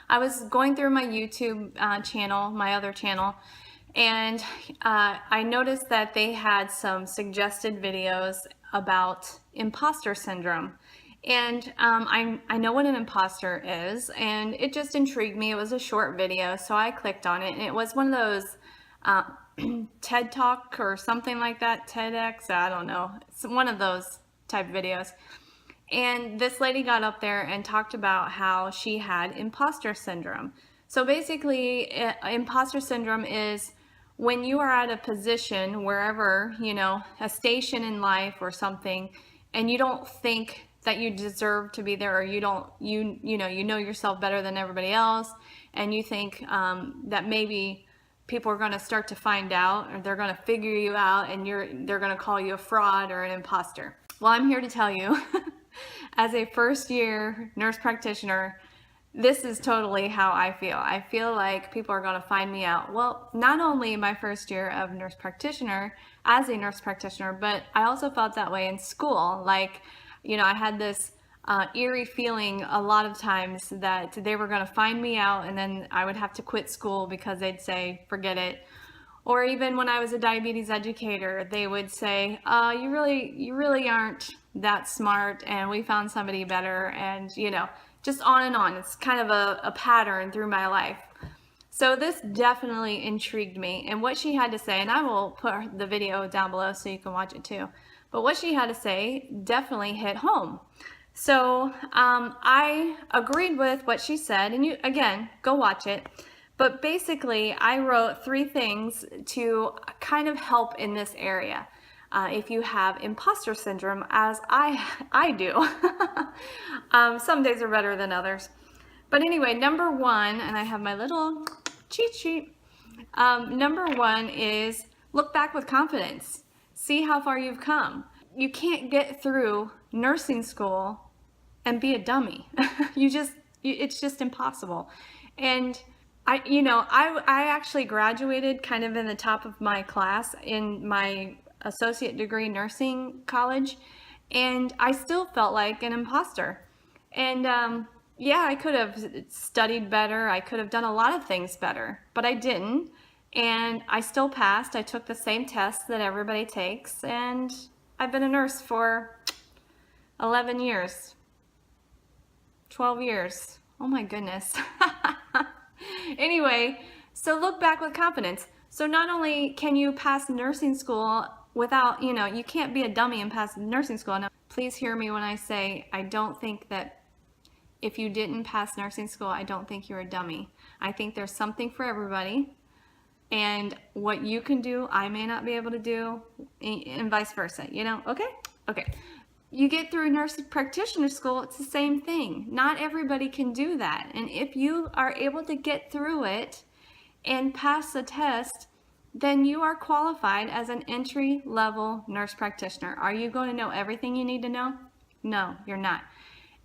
I was going through my YouTube channel, my other channel, and I noticed that they had some suggested videos about imposter syndrome. And I know what an imposter is, and it just intrigued me. It was a short video, so I clicked on it, and it was one of those uh, TED Talk or something like that, TEDx, I don't know. It's one of those type videos. And this lady got up there and talked about how she had imposter syndrome. So basically, imposter syndrome is when you are at a position, wherever, a station in life or something, and you don't think that you deserve to be there, or you don't, you know yourself better than everybody else, and you think that maybe people are going to start to find out, or they're going to figure you out, and they're going to call you a fraud or an imposter. Well, I'm here to tell you, as a first year nurse practitioner, this is totally how I feel. I feel like people are going to find me out. Well, not only my first year of nurse practitioner, as a nurse practitioner, but I also felt that way in school. Like, I had this eerie feeling a lot of times that they were going to find me out, and then I would have to quit school because they'd say, forget it. Or even when I was a diabetes educator, they would say, you really aren't that smart, and we found somebody better, and just on and on. It's kind of a pattern through my life. So this definitely intrigued me, and what she had to say, and I will put the video down below so you can watch it too, but what she had to say definitely hit home. So I agreed with what she said, and you, again, go watch it. But basically, I wrote 3 things to kind of help in this area. If you have imposter syndrome, as I do. Some days are better than others. But anyway, number 1, and I have my little cheat sheet. Number 1 is look back with confidence. See how far you've come. You can't get through nursing school and be a dummy. It's just impossible. And I actually graduated kind of in the top of my class in my associate degree nursing college, and I still felt like an imposter. And yeah, I could have studied better. I could have done a lot of things better, but I didn't. And I still passed. I took the same test that everybody takes, and I've been a nurse for 11 years, 12 years. Oh my goodness. Anyway, so look back with confidence. So not only can you pass nursing school without, you can't be a dummy and pass nursing school. Now, please hear me when I say I don't think that if you didn't pass nursing school, I don't think you're a dummy. I think there's something for everybody. And what you can do, I may not be able to do, and vice versa, Okay? Okay. You get through nurse practitioner school, it's the same thing. Not everybody can do that. And if you are able to get through it and pass the test, then you are qualified as an entry-level nurse practitioner. Are you going to know everything you need to know? No, you're not.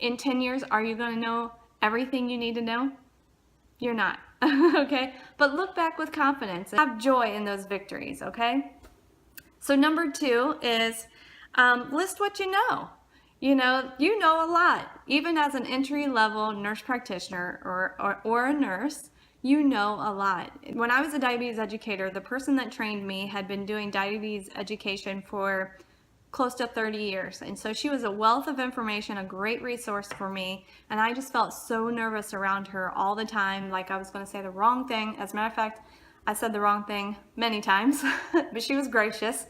In 10 years, are you going to know everything you need to know? You're not. Okay? But look back with confidence and have joy in those victories, okay? So number 2 is list what you know. You know a lot. Even as an entry-level nurse practitioner or a nurse, you know a lot. When I was a diabetes educator, the person that trained me had been doing diabetes education for close to 30 years. And so she was a wealth of information, a great resource for me. And I just felt so nervous around her all the time, like I was going to say the wrong thing. As a matter of fact, I said the wrong thing many times, but she was gracious.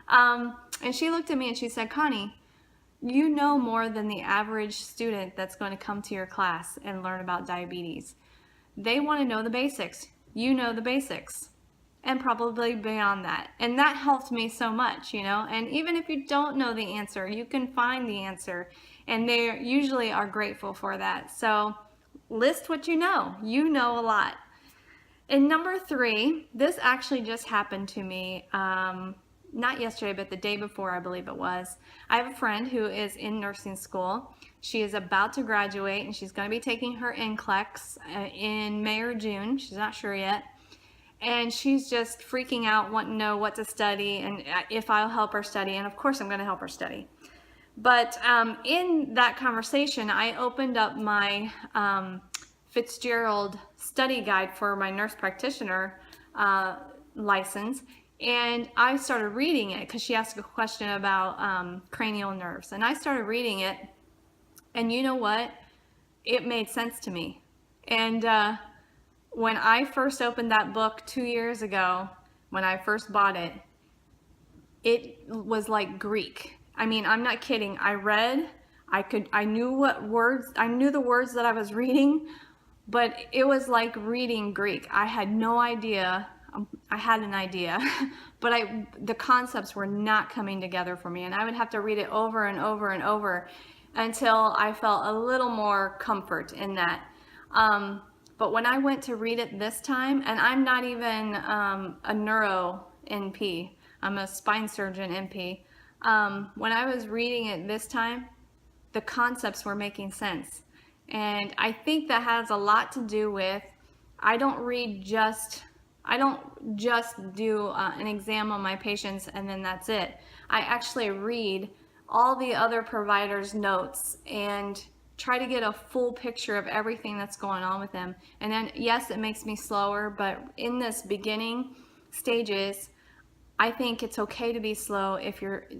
And she looked at me and she said, Connie, you know more than the average student that's going to come to your class and learn about diabetes. They want to know the basics. You know the basics, and probably beyond that. And that helped me so much, And even if you don't know the answer, you can find the answer. And they usually are grateful for that. So list what you know. You know a lot. And number 3, this actually just happened to me, not yesterday, but the day before, I believe it was. I have a friend who is in nursing school. She is about to graduate, and she's going to be taking her NCLEX in May or June. She's not sure yet. And she's just freaking out, wanting to know what to study and if I'll help her study. And of course, I'm going to help her study. But in that conversation, I opened up my Fitzgerald study guide for my nurse practitioner license, and I started reading it because she asked a question about cranial nerves, and I started reading it, and you know what? It made sense to me. And when I first opened that book 2 years ago, when I first bought it, it was like Greek. I mean, I'm not kidding. I knew the words that I was reading, but it was like reading Greek. I had no idea. I had an idea, but the concepts were not coming together for me, and I would have to read it over and over and over until I felt a little more comfort in that. But when I went to read it this time, and I'm not even a neuro NP, I'm a spine surgeon NP. When I was reading it this time, the concepts were making sense. And I think that has a lot to do with, I don't just do an exam on my patients and then that's it. I actually read all the other providers' notes and try to get a full picture of everything that's going on with them. And then, yes, it makes me slower, but in this beginning stages, I think it's okay to be slow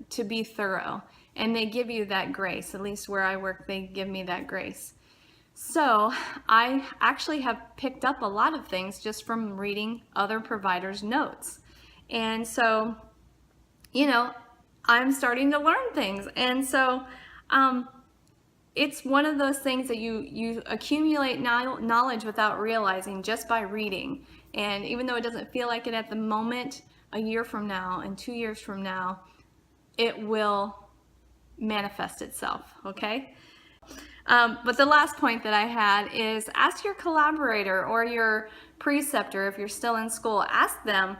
to be thorough. And they give you that grace. At least where I work, they give me that grace. So I actually have picked up a lot of things just from reading other providers' notes. And so, I'm starting to learn things. And so it's one of those things that you accumulate knowledge without realizing just by reading. And even though it doesn't feel like it at the moment, a year from now and 2 years from now, it will manifest itself, okay? But the last point that I had is ask your collaborator or your preceptor, if you're still in school, ask them,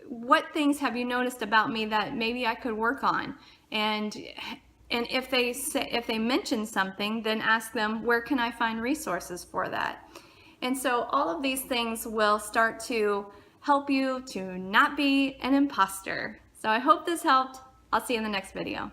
what things have you noticed about me that maybe I could work on? And if they mention something, then ask them, where can I find resources for that? And so all of these things will start to help you to not be an imposter. So I hope this helped. I'll see you in the next video.